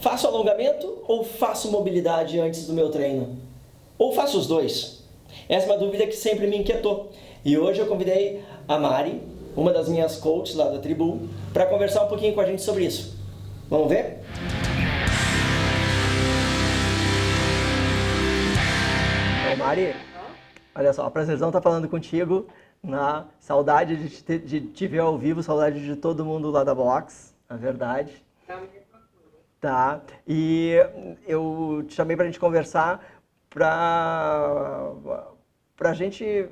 Faço alongamento ou faço mobilidade antes do meu treino? Ou faço os dois? Essa é uma dúvida que sempre me inquietou. E hoje eu convidei a Mari, uma das minhas coaches lá da tribu, para conversar um pouquinho com a gente sobre isso. Vamos ver? Então, Mari, olha só, a prazerzão tá falando contigo. Saudade de te ver ao vivo, saudade de todo mundo lá da box, na verdade. Tá, e eu te chamei pra gente conversar pra gente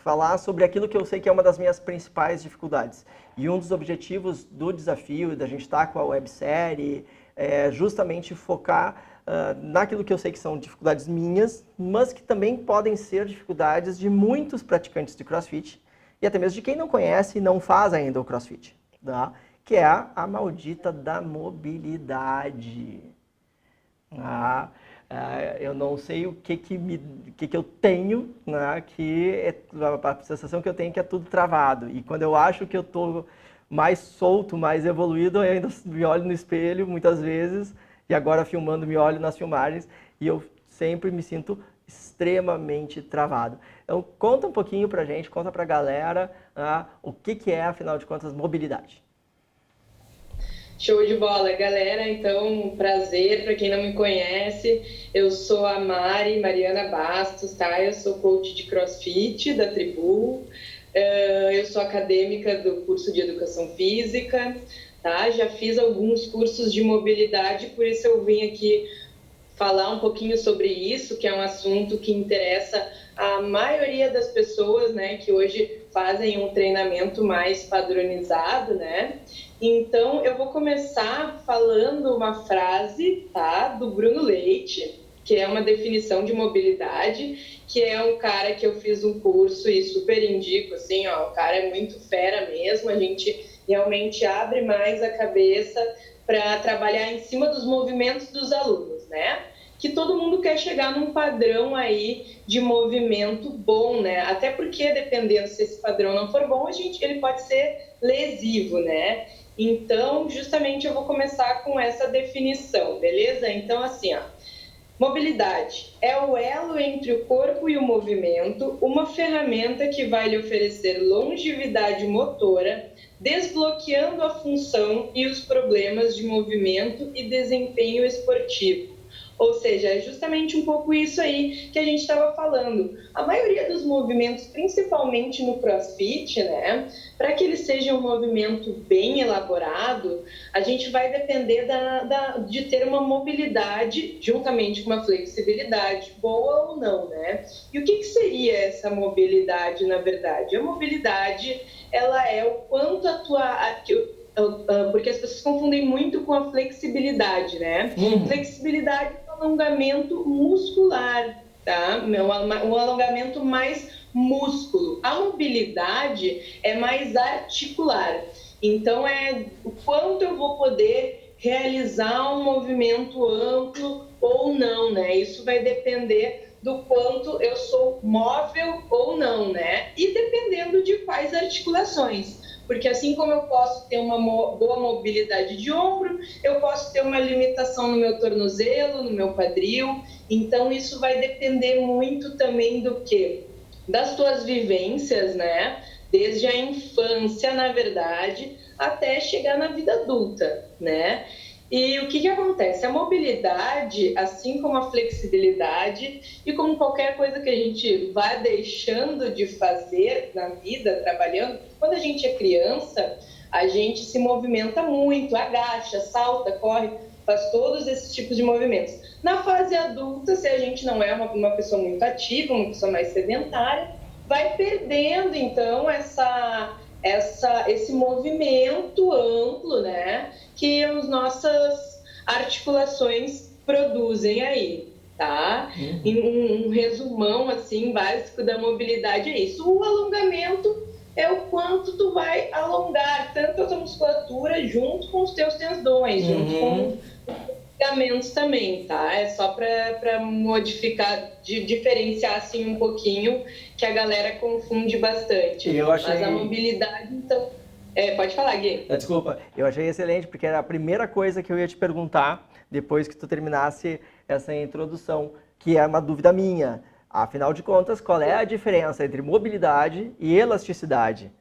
falar sobre aquilo que eu sei que é uma das minhas principais dificuldades. E um dos objetivos do desafio da gente estar com a websérie é justamente focar naquilo que eu sei que são dificuldades minhas, mas que também podem ser dificuldades de muitos praticantes de CrossFit e até mesmo de quem não conhece e não faz ainda o CrossFit, tá? Que é a maldita da mobilidade. Eu não sei o que eu tenho, né, a sensação que eu tenho é que é tudo travado. E quando eu acho que eu estou mais solto, mais evoluído, eu ainda me olho no espelho muitas vezes, e agora filmando me olho nas filmagens, e eu sempre me sinto extremamente travado. Então conta um pouquinho pra gente, conta pra galera o que é, afinal de contas, mobilidade. Show de bola, galera. Então, prazer para quem não me conhece. Eu sou a Mariana Bastos, tá? Eu sou coach de CrossFit da Tribu. Eu sou acadêmica do curso de Educação Física, tá? Já fiz alguns cursos de mobilidade, por isso eu vim aqui falar um pouquinho sobre isso, que é um assunto que interessa a maioria das pessoas, né, que hoje fazem um treinamento mais padronizado, né? Então, eu vou começar falando uma frase, tá, do Bruno Leite, que é uma definição de mobilidade, que é um cara que eu fiz um curso e super indico, assim, ó, o cara é muito fera mesmo, a gente realmente abre mais a cabeça para trabalhar em cima dos movimentos dos alunos, né? Que todo mundo quer chegar num padrão aí de movimento bom, né? Até porque, dependendo se esse padrão não for bom, ele pode ser lesivo, né? Então, justamente eu vou começar com essa definição, beleza? Então, assim, ó, mobilidade é o elo entre o corpo e o movimento, uma ferramenta que vai lhe oferecer longevidade motora, desbloqueando a função e os problemas de movimento e desempenho esportivo. Ou seja, é justamente um pouco isso aí que a gente estava falando. A maioria dos movimentos, principalmente no CrossFit, né, para que ele seja um movimento bem elaborado, a gente vai depender de ter uma mobilidade juntamente com uma flexibilidade, boa ou não, né? E o que seria essa mobilidade, na verdade? A mobilidade, ela é o quanto porque as pessoas confundem muito com a flexibilidade, né? Flexibilidade é um alongamento muscular, tá? Um alongamento mais músculo. A mobilidade é mais articular. Então, é o quanto eu vou poder realizar um movimento amplo ou não, né? Isso vai depender do quanto eu sou móvel ou não, né? E dependendo de quais articulações. Porque assim como eu posso ter uma boa mobilidade de ombro, eu posso ter uma limitação no meu tornozelo, no meu quadril. Então, isso vai depender muito também do quê? Das tuas vivências, né? Desde a infância, na verdade, até chegar na vida adulta, né? E o que acontece? A mobilidade, assim como a flexibilidade e como qualquer coisa que a gente vai deixando de fazer na vida, trabalhando, quando a gente é criança, a gente se movimenta muito, agacha, salta, corre, faz todos esses tipos de movimentos. Na fase adulta, se a gente não é uma pessoa muito ativa, uma pessoa mais sedentária, vai perdendo, então, esse movimento amplo, né, que as nossas articulações produzem aí, tá? Um resumão, assim, básico da mobilidade é isso. O alongamento é o quanto tu vai alongar tanto a tua musculatura junto com os teus tendões, junto com ligamentos também, tá? É só para modificar, diferenciar assim um pouquinho, que a galera confunde bastante. Mas a mobilidade, então... pode falar, Gui. Desculpa, eu achei excelente, porque era a primeira coisa que eu ia te perguntar depois que tu terminasse essa introdução, que é uma dúvida minha. Afinal de contas, qual é a diferença entre mobilidade e elasticidade?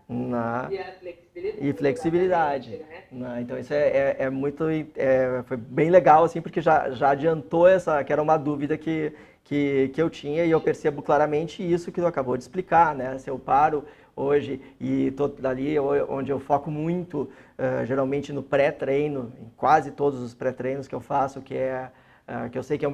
E a flexibilidade. E flexibilidade. Exatamente, né? Então isso é muito, foi bem legal, assim, porque já adiantou que era uma dúvida que eu tinha, e eu percebo claramente isso que tu acabou de explicar, né? Se eu paro hoje e estou dali onde eu foco muito, geralmente no pré-treino, em quase todos os pré-treinos que eu faço, que eu sei que é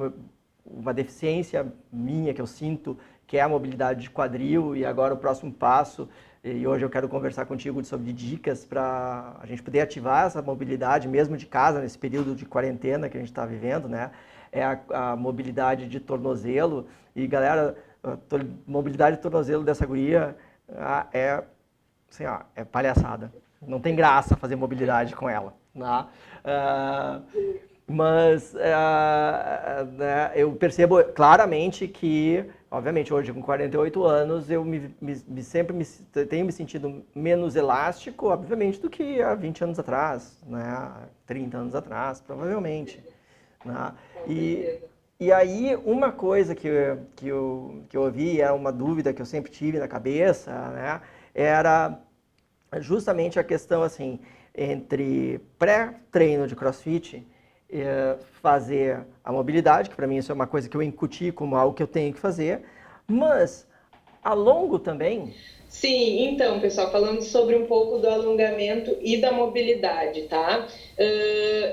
uma deficiência minha que eu sinto, que é a mobilidade de quadril, e agora o próximo passo, e hoje eu quero conversar contigo sobre dicas para a gente poder ativar essa mobilidade mesmo de casa, nesse período de quarentena que a gente está vivendo, né? É a mobilidade de tornozelo. E galera, mobilidade de tornozelo dessa guria assim, é palhaçada. Não tem graça fazer mobilidade com ela, né? Mas né, eu percebo claramente que, obviamente, hoje com 48 anos, eu sempre tenho me sentido menos elástico, obviamente, do que há 20 anos atrás, né? 30 anos atrás, provavelmente. Né? E aí, uma coisa que eu ouvi, era uma dúvida que eu sempre tive na cabeça, né? Era justamente a questão, assim, entre pré-treino de CrossFit, fazer a mobilidade, que para mim isso é uma coisa que eu incuti como algo que eu tenho que fazer, mas a longo também. Sim, então, pessoal, falando sobre um pouco do alongamento e da mobilidade, tá?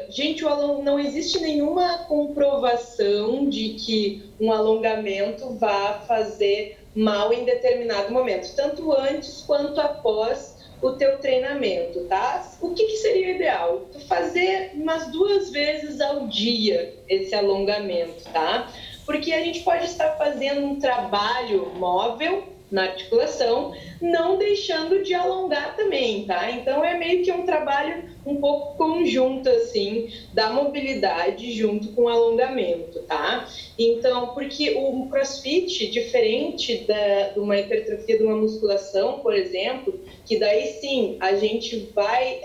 Gente, não existe nenhuma comprovação de que um alongamento vá fazer mal em determinado momento, tanto antes quanto após o teu treinamento, tá? O que seria o ideal? Tu fazer umas 2 vezes ao dia esse alongamento, tá? Porque a gente pode estar fazendo um trabalho móvel na articulação, não deixando de alongar também, tá? Então é meio que um trabalho um pouco conjunto, assim, da mobilidade junto com o alongamento, tá? Então, porque o CrossFit, diferente de uma hipertrofia de uma musculação, por exemplo, que daí sim, a gente vai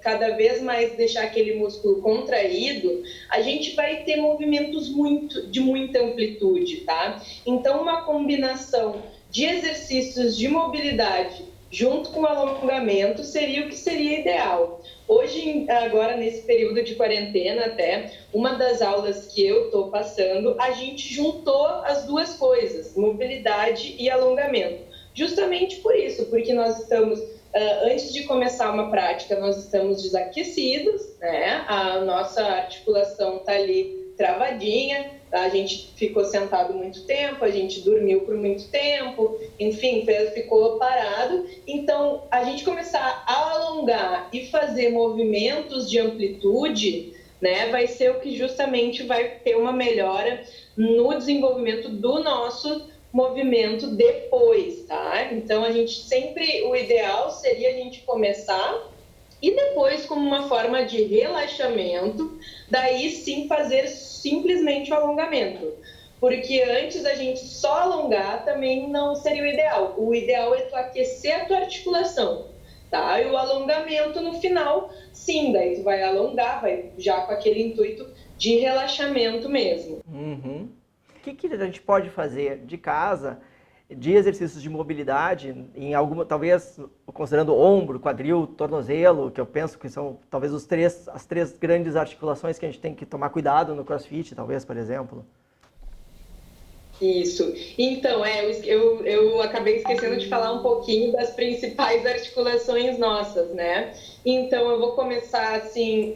cada vez mais deixar aquele músculo contraído, a gente vai ter movimentos de muita amplitude, tá? Então, uma combinação de exercícios de mobilidade junto com alongamento seria o que seria ideal. Hoje, agora nesse período de quarentena até, uma das aulas que eu estou passando, a gente juntou as duas coisas, mobilidade e alongamento. Justamente por isso, porque nós estamos, antes de começar uma prática, nós estamos desaquecidos, né? A nossa articulação está ali travadinha, a gente ficou sentado muito tempo, a gente dormiu por muito tempo, enfim, ficou parado. Então, a gente começar a alongar e fazer movimentos de amplitude, né, vai ser o que justamente vai ter uma melhora no desenvolvimento do nosso movimento depois, tá? Então, o ideal seria a gente começar e depois, como uma forma de relaxamento, daí sim fazer simplesmente o alongamento. Porque antes da gente só alongar também não seria o ideal. O ideal é tu aquecer a tua articulação, tá? E o alongamento no final, sim, daí tu vai alongar, vai já com aquele intuito de relaxamento mesmo. Uhum. O que a gente pode fazer de casa, de exercícios de mobilidade, em alguma, talvez considerando ombro, quadril, tornozelo, que eu penso que são talvez as três grandes articulações que a gente tem que tomar cuidado no CrossFit, talvez, por exemplo? Isso. Então, eu acabei esquecendo de falar um pouquinho das principais articulações nossas, né? Então, eu vou começar assim,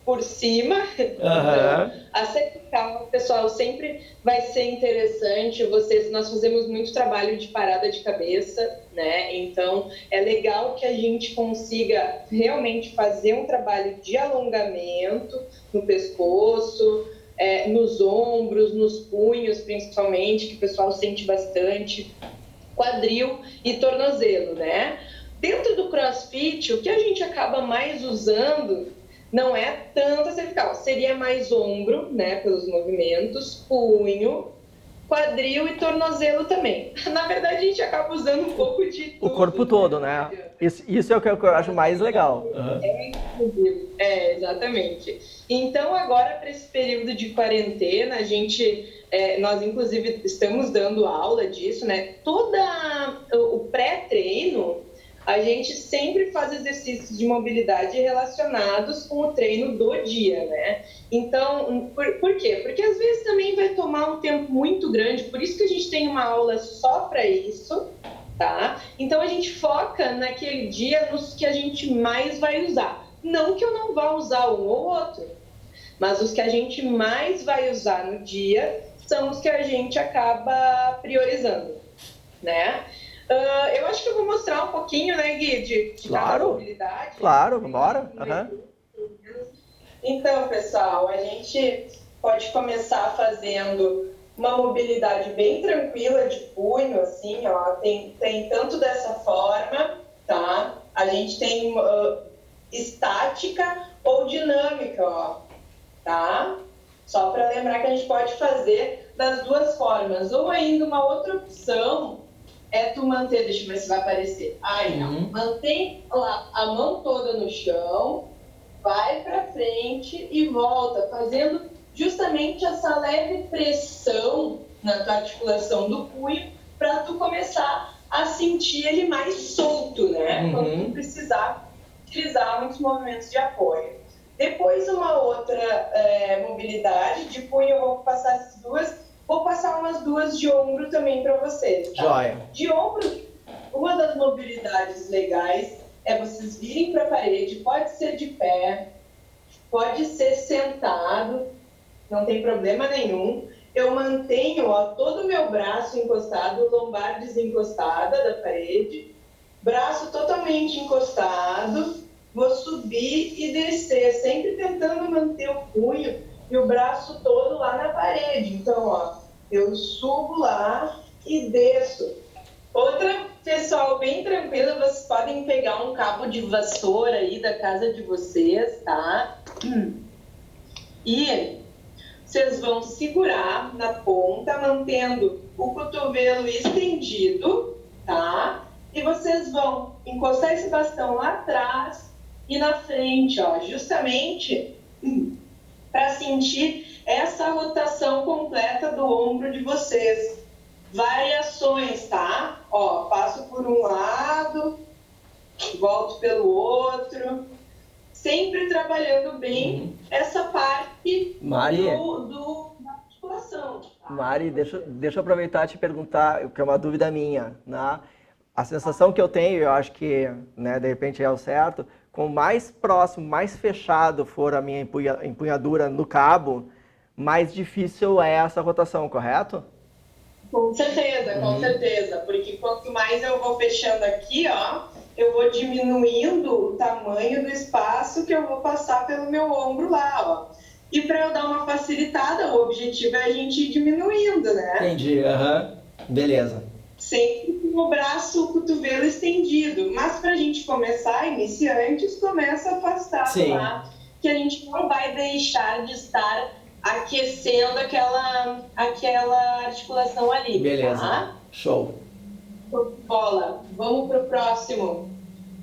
por cima. Então, a cervical, pessoal, sempre vai ser interessante. Nós fazemos muito trabalho de parada de cabeça, né? Então, é legal que a gente consiga realmente fazer um trabalho de alongamento no pescoço, nos ombros, nos punhos, principalmente, que o pessoal sente bastante, quadril e tornozelo, né? Dentro do CrossFit, o que a gente acaba mais usando não é tanto a cervical, seria mais ombro, né, pelos movimentos, punho, quadril e tornozelo também. Na verdade, a gente acaba usando um pouco de tudo. O corpo todo, né? Isso é o que eu acho mais legal. Exatamente. Então, agora, para esse período de quarentena, nós, inclusive, estamos dando aula disso, né? O pré-treino, a gente sempre faz exercícios de mobilidade relacionados com o treino do dia, né? Então, por quê? Porque às vezes também vai tomar um tempo muito grande, por isso que a gente tem uma aula só para isso, tá? Então, a gente foca naquele dia nos que a gente mais vai usar. Não que eu não vá usar um ou outro, mas os que a gente mais vai usar no dia são os que a gente acaba priorizando, né? Eu acho que eu vou mostrar um pouquinho, né, Gui, de cada mobilidade. Claro, bora. Então, pessoal, a gente pode começar fazendo uma mobilidade bem tranquila de punho, assim, ó, tem tanto dessa forma, tá? A gente tem estática ou dinâmica, ó, tá? Só para lembrar que a gente pode fazer das duas formas. Ou ainda uma outra opção é tu manter, deixa eu ver se vai aparecer. Aí, não. Mantém lá a mão toda no chão, vai para frente e volta, fazendo justamente essa leve pressão na tua articulação do punho para tu começar a sentir ele mais solto, né? Quando tu precisar utilizar muitos movimentos de apoio. Depois, uma outra mobilidade de punho, eu vou passar essas duas. Vou passar umas duas de ombro também para vocês. Tá? Joia. De ombro, uma das mobilidades legais é vocês virem para a parede. Pode ser de pé, pode ser sentado, não tem problema nenhum. Eu mantenho todo o meu braço encostado, lombar desencostada da parede, braço totalmente encostado. Vou subir e descer, sempre tentando manter o punho e o braço todo lá na parede. Então, ó, eu subo lá e desço. Outra, pessoal, bem tranquila, vocês podem pegar um cabo de vassoura aí da casa de vocês, tá? E vocês vão segurar na ponta, mantendo o cotovelo estendido, tá? E vocês vão encostar esse bastão lá atrás e na frente, ó, justamente para sentir essa rotação completa do ombro de vocês. Variações, tá? Ó, passo por um lado, volto pelo outro, sempre trabalhando bem essa parte da articulação. Tá? Mari, deixa eu aproveitar e te perguntar, que é uma dúvida minha, né? A sensação que eu tenho, eu acho que, né, de repente é o certo, com mais próximo, mais fechado for a minha empunhadura no cabo, mais difícil é essa rotação, correto? Com certeza, porque quanto mais eu vou fechando aqui, ó, eu vou diminuindo o tamanho do espaço que eu vou passar pelo meu ombro lá, ó. E para eu dar uma facilitada, o objetivo é a gente ir diminuindo, né? Entendi, beleza. Sempre com o braço, o cotovelo estendido. Mas para a gente começar, iniciantes, começa afastado lá, que a gente não vai deixar de estar aquecendo aquela articulação ali. Beleza, tá? Show. Bola. Vamos pro próximo.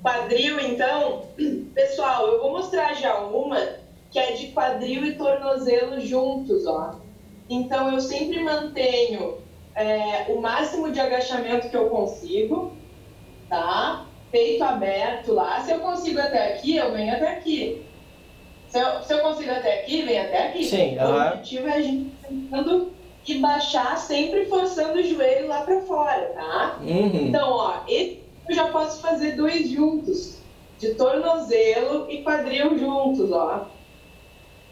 Quadril, então. Pessoal, eu vou mostrar já uma que é de quadril e tornozelo juntos, ó. Então, eu sempre mantenho o máximo de agachamento que eu consigo, tá? Peito aberto lá. Se eu consigo até aqui, eu venho até aqui. Se eu consigo até aqui, vem até aqui. Sim, o objetivo é a gente tentando e baixar, sempre forçando o joelho lá para fora, tá? Então, ó, esse eu já posso fazer dois juntos, de tornozelo e quadril juntos, ó.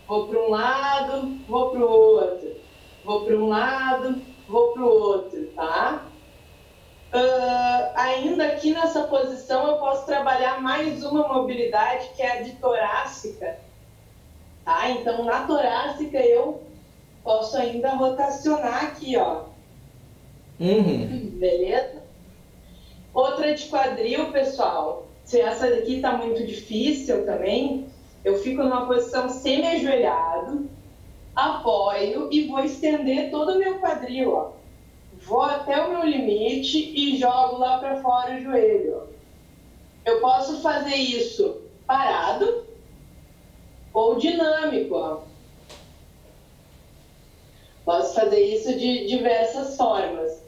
Vou para um lado, vou para o outro. Vou para um lado, vou para o outro, tá? Ainda aqui nessa posição eu posso trabalhar mais uma mobilidade, que é a de torácica. Tá? Então, na torácica, eu posso ainda rotacionar aqui, ó. Beleza? Outra de quadril, pessoal. Se essa daqui tá muito difícil também, eu fico numa posição semi-ajoelhado, apoio e vou estender todo o meu quadril, ó. Vou até o meu limite e jogo lá para fora o joelho, ó. Eu posso fazer isso parado ou dinâmico, ó. Posso fazer isso de diversas formas.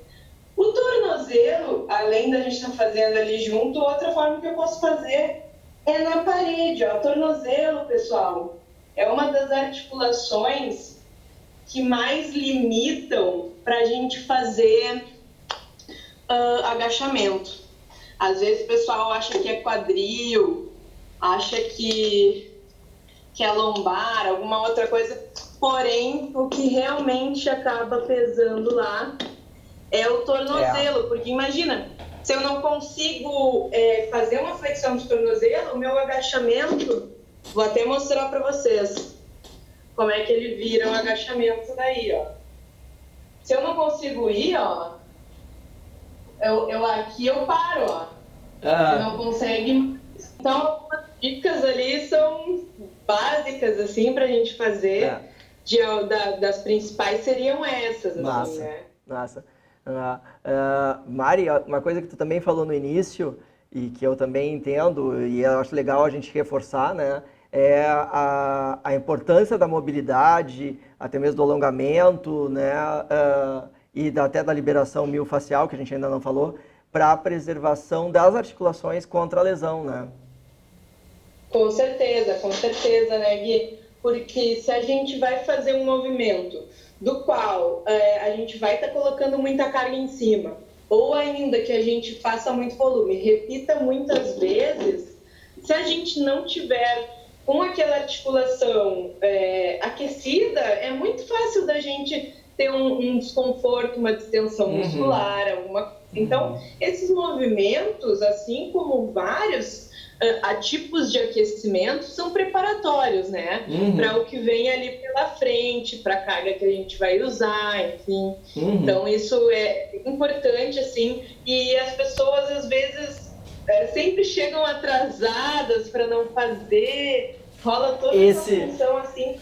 O tornozelo, além da gente estar fazendo ali junto, outra forma que eu posso fazer é na parede, ó. O tornozelo, pessoal, é uma das articulações que mais limitam para a gente fazer agachamento. Às vezes o pessoal acha que é quadril, acha que é lombar, alguma outra coisa. Porém, o que realmente acaba pesando lá é o tornozelo. Porque imagina, se eu não consigo fazer uma flexão de tornozelo, o meu agachamento, vou até mostrar para vocês como é que ele vira o agachamento daí, ó. Se eu não consigo ir, ó, aqui eu paro, ó. Não consegue. Então, as dicas ali são básicas, assim, pra gente fazer. Das principais seriam essas, assim, né? Massa. Mari, uma coisa que tu também falou no início, e que eu também entendo, e eu acho legal a gente reforçar, né? É a importância da mobilidade, até mesmo do alongamento, né? E até da liberação miofascial, que a gente ainda não falou, para a preservação das articulações contra a lesão, né? Com certeza, né, Gui? Porque se a gente vai fazer um movimento do qual a gente vai estar colocando muita carga em cima, ou ainda que a gente faça muito volume, repita muitas vezes, se a gente não tiver com aquela articulação aquecida, é muito fácil da gente ter um desconforto, uma distensão muscular, alguma coisa. Então, esses movimentos, assim como vários tipos de aquecimento, são preparatórios, né? Para o que vem ali pela frente, para a carga que a gente vai usar, enfim. Então, isso é importante, assim, e as pessoas, às vezes, sempre chegam atrasadas para não fazer, rola toda essa função, assim,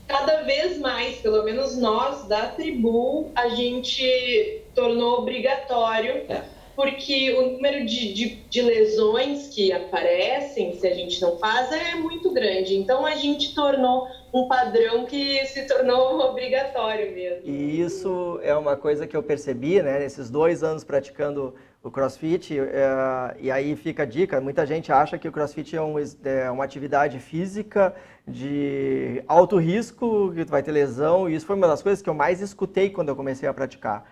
cada vez mais, pelo menos nós, da tribu, a gente tornou obrigatório, porque o número de lesões que aparecem, se a gente não faz, é muito grande. Então, a gente tornou um padrão que se tornou obrigatório mesmo. E isso é uma coisa que eu percebi, né, nesses 2 anos praticando o CrossFit, e aí fica a dica, muita gente acha que o CrossFit é uma atividade física de alto risco, que tu vai ter lesão, e isso foi uma das coisas que eu mais escutei quando eu comecei a praticar.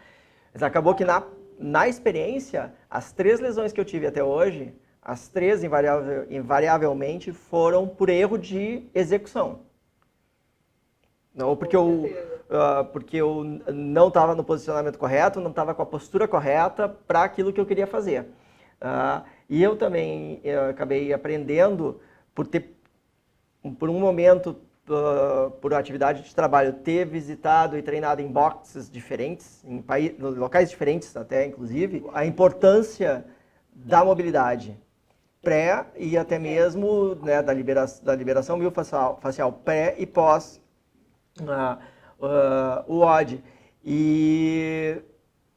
Mas acabou que na experiência, as 3 lesões que eu tive até hoje, as 3 invariavelmente foram por erro de execução. Não porque eu não estava no posicionamento correto, não estava com a postura correta para aquilo que eu queria fazer. E eu também acabei aprendendo por um momento, por atividade de trabalho, ter visitado e treinado em boxes diferentes, em locais diferentes até, inclusive, a importância da mobilidade pré e até mesmo, né, da liberação miofascial pré e pós o WOD. E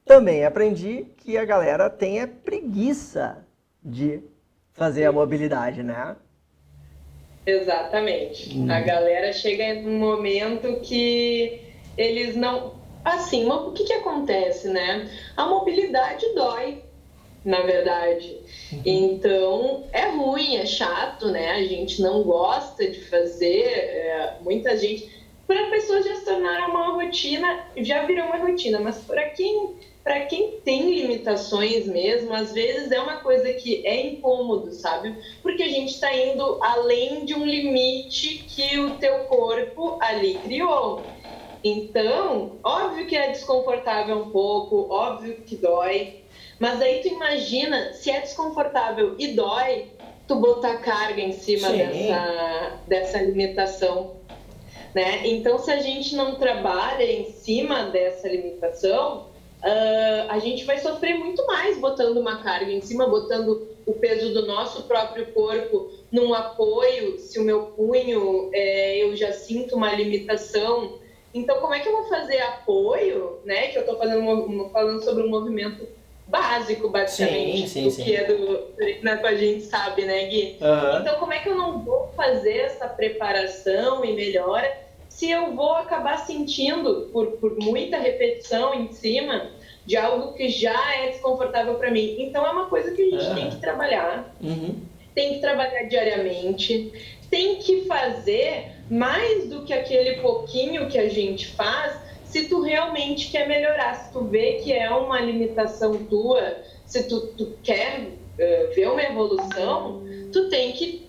também aprendi que a galera tem preguiça de fazer a mobilidade, né? Exatamente. A galera chega em um momento que eles não... Assim, o que acontece, né? A mobilidade dói, na verdade. Então, é ruim, é chato, né? A gente não gosta de fazer. Muita gente... Para pessoas já se tornaram uma rotina, já virou uma rotina, mas para quem tem limitações mesmo, às vezes é uma coisa que é incômodo, sabe? Porque a gente está indo além de um limite que o teu corpo ali criou. Então, óbvio que é desconfortável um pouco, óbvio que dói, mas aí tu imagina, se é desconfortável e dói, tu botar carga em cima dessa limitação. Né? Então, se a gente não trabalha em cima dessa limitação, a gente vai sofrer muito mais botando uma carga em cima, botando o peso do nosso próprio corpo num apoio. Se o meu punho, eu já sinto uma limitação, então como é que eu vou fazer apoio, né? Que eu estou falando sobre um movimento básico, basicamente, Sim, do sim. que é com a gente sabe, né, Gui? Então, como é que eu não vou fazer essa preparação e melhora se eu vou acabar sentindo, por muita repetição em cima, de algo que já é desconfortável para mim? Então, é uma coisa que a gente tem que trabalhar, tem que trabalhar diariamente, tem que fazer mais do que aquele pouquinho que a gente faz, se tu realmente quer melhorar, se tu vê que é uma limitação tua, se tu quer ver uma evolução, tu tem que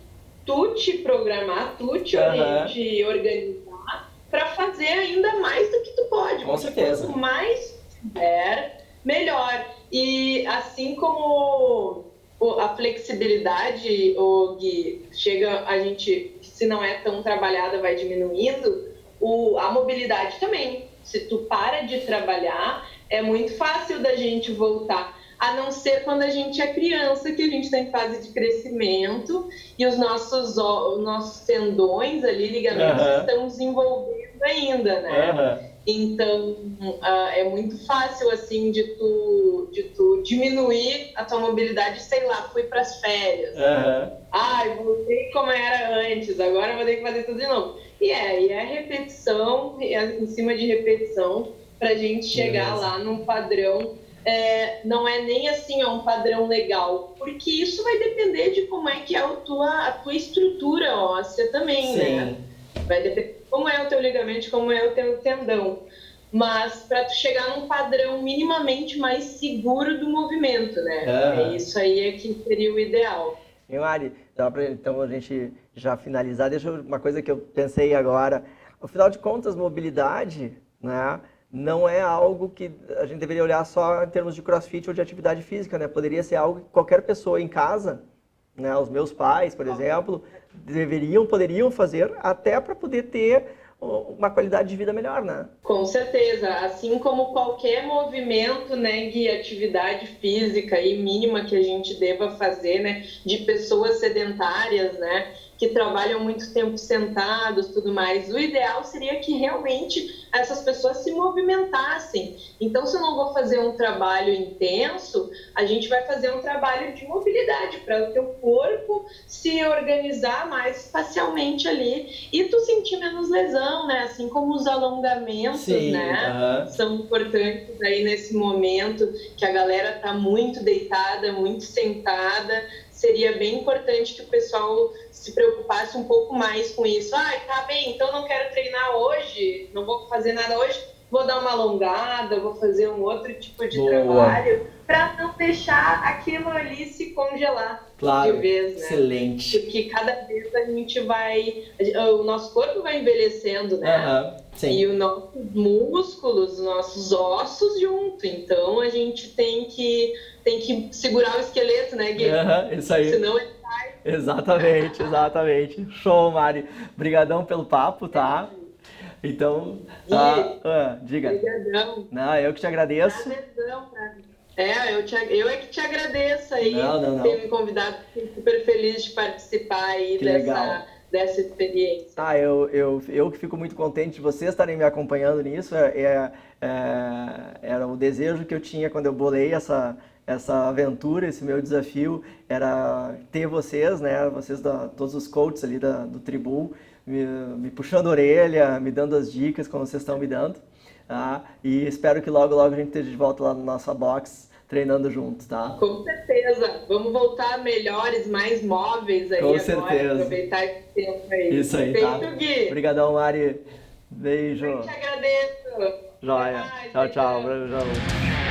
te programar, te organizar para fazer ainda mais do que tu pode. Com certeza. Quanto mais puder, melhor. E assim como a flexibilidade, o Gui, chega a gente, se não é tão trabalhada, vai diminuindo, a mobilidade também. Se tu para de trabalhar, é muito fácil da gente voltar. A não ser quando a gente é criança, que a gente está em fase de crescimento e os nossos tendões ali, ligamentos, estão desenvolvendo ainda, né? Então, é muito fácil, assim, de tu diminuir a tua mobilidade, sei lá, fui para as férias. Ai, voltei como era antes, agora eu vou ter que fazer tudo de novo. E é repetição, em cima de repetição, para a gente chegar lá num padrão. Não é nem assim um padrão legal, porque isso vai depender de como é que é a tua estrutura óssea também, né? Vai depender de como é o teu ligamento, como é o teu tendão. Mas para tu chegar num padrão minimamente mais seguro do movimento, né? É isso aí é que seria o ideal. E Mari, então a gente já finalizar, uma coisa que eu pensei agora. Afinal de contas, mobilidade, né, não é algo que a gente deveria olhar só em termos de crossfit ou de atividade física, né? Poderia ser algo que qualquer pessoa em casa, né, os meus pais, por exemplo, poderiam fazer até para poder ter uma qualidade de vida melhor, né? Com certeza, assim como qualquer movimento, né, de atividade física e mínima que a gente deva fazer, né, de pessoas sedentárias, né, que trabalham muito tempo sentados, tudo mais. O ideal seria que realmente essas pessoas se movimentassem. Então, se eu não vou fazer um trabalho intenso, a gente vai fazer um trabalho de mobilidade para o teu corpo se organizar mais espacialmente ali e tu sentir menos lesão, né? Assim como os alongamentos, né? São importantes aí nesse momento que a galera tá muito deitada, muito sentada. Seria bem importante que o pessoal se preocupasse um pouco mais com isso. Tá bem, então não quero treinar hoje, não vou fazer nada hoje, vou dar uma alongada, vou fazer um outro tipo de trabalho, para não deixar aquilo ali se congelar de vez, né? Excelente. Porque cada vez a gente o nosso corpo vai envelhecendo, né? E os nossos músculos, os nossos ossos junto. Então a gente tem que segurar o esqueleto, né, Gui? Isso aí. Senão ele sai. Exatamente. Show, Mari. Obrigadão pelo papo, tá? Então, diga. Obrigadão. Não, eu que te agradeço. Prazerzão pra mim. Eu é que te agradeço aí Não. ter me convidado. Fiquei super feliz de participar aí dessa experiência. Eu que fico muito contente de vocês estarem me acompanhando nisso. Era o desejo que eu tinha quando eu bolei essa aventura, esse meu desafio, era ter vocês, né? Todos os coaches ali do Tribu, me puxando a orelha, me dando as dicas como vocês estão me dando. Tá? E espero que logo a gente esteja de volta lá na nossa box, treinando juntos, tá? Com certeza. Vamos voltar melhores, mais móveis aí Com agora, certeza. aproveitar esse tempo aí. Isso aí, Feito, tá? Gui. Obrigadão, Mari. Beijo. Eu te agradeço. Joia. Tchau. Beijão.